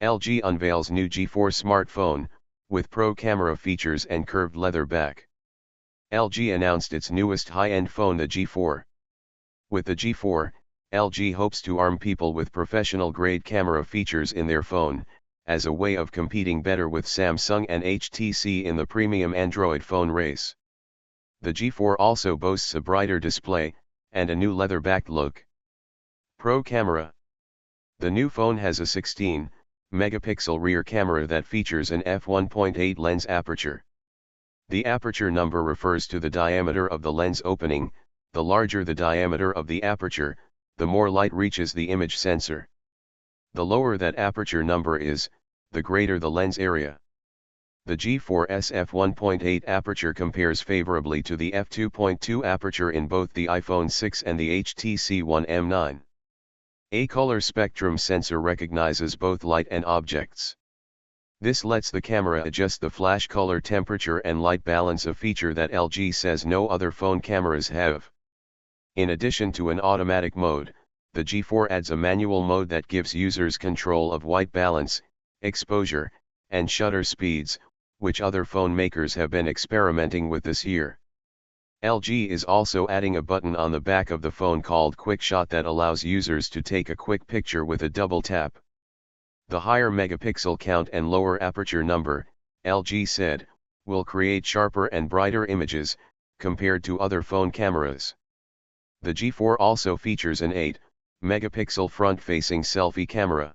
LG unveils new G4 smartphone, with pro camera features and curved leather back. LG announced its newest high-end phone, the G4. With the G4, LG hopes to arm people with professional-grade camera features in their phone, as a way of competing better with Samsung and HTC in the premium Android phone race. The G4 also boasts a brighter display, and a new leather-backed look. Pro camera. The new phone has a 16-megapixel rear camera that features an f1.8 lens aperture. The aperture number refers to the diameter of the lens opening. The larger the diameter of the aperture, the more light reaches the image sensor. The lower that aperture number is, the greater the lens area. The G4's f1.8 aperture compares favorably to the f2.2 aperture in both the iPhone 6 and the HTC One M9. A color spectrum sensor recognizes both light and objects. This lets the camera adjust the flash color temperature and light balance, a feature that LG says no other phone cameras have. In addition to an automatic mode, the G4 adds a manual mode that gives users control of white balance, exposure, and shutter speeds, which other phone makers have been experimenting with this year. LG is also adding a button on the back of the phone called Quick Shot that allows users to take a quick picture with a double tap. The higher megapixel count and lower aperture number, LG said, will create sharper and brighter images, compared to other phone cameras. The G4 also features an 8-megapixel front-facing selfie camera.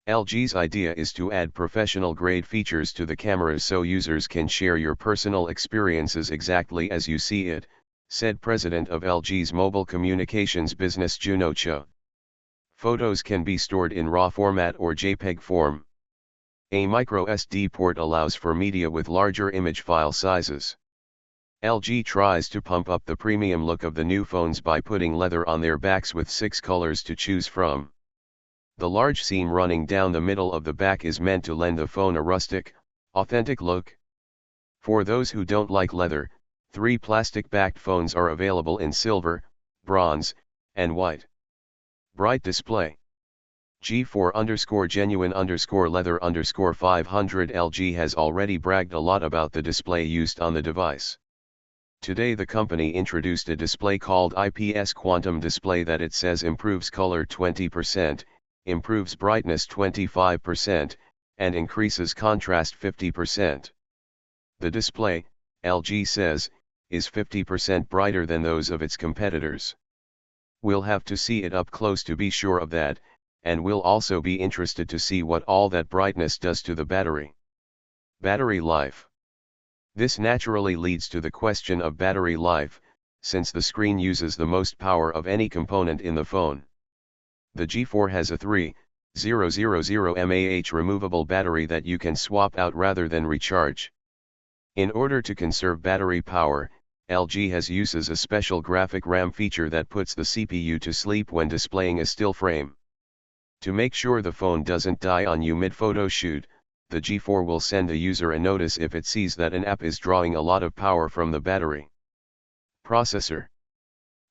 LG's idea is to add professional-grade features to the cameras so users can share your personal experiences exactly as you see it, said President of LG's mobile communications business Juno Cho. Photos can be stored in RAW format or JPEG form. A microSD port allows for media with larger image file sizes. LG tries to pump up the premium look of the new phones by putting leather on their backs with 6 colors to choose from. The large seam running down the middle of the back is meant to lend the phone a rustic, authentic look. For those who don't like leather, 3 plastic-backed phones are available in silver, bronze, and white. Bright display. G4_genuine_leather_500 LG has already bragged a lot about the display used on the device. Today the company introduced a display called IPS Quantum Display that it says improves color 20%, improves brightness 25%, and increases contrast 50%. The display, LG says, is 50% brighter than those of its competitors. We'll have to see it up close to be sure of that, and we'll also be interested to see what all that brightness does to the battery. Battery life. This naturally leads to the question of battery life, since the screen uses the most power of any component in the phone. The G4 has a 3000 mAh removable battery that you can swap out rather than recharge. In order to conserve battery power, LG has uses a special graphic RAM feature that puts the CPU to sleep when displaying a still frame. To make sure the phone doesn't die on you mid-photo shoot, the G4 will send the user a notice if it sees that an app is drawing a lot of power from the battery. Processor.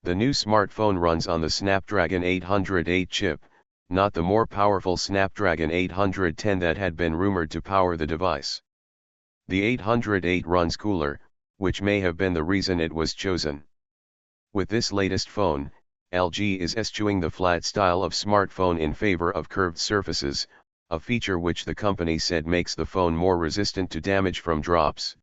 The new smartphone runs on the Snapdragon 808 chip, not the more powerful Snapdragon 810 that had been rumored to power the device. The 808 runs cooler, which may have been the reason it was chosen. With this latest phone, LG is eschewing the flat style of smartphone in favor of curved surfaces, a feature which the company said makes the phone more resistant to damage from drops.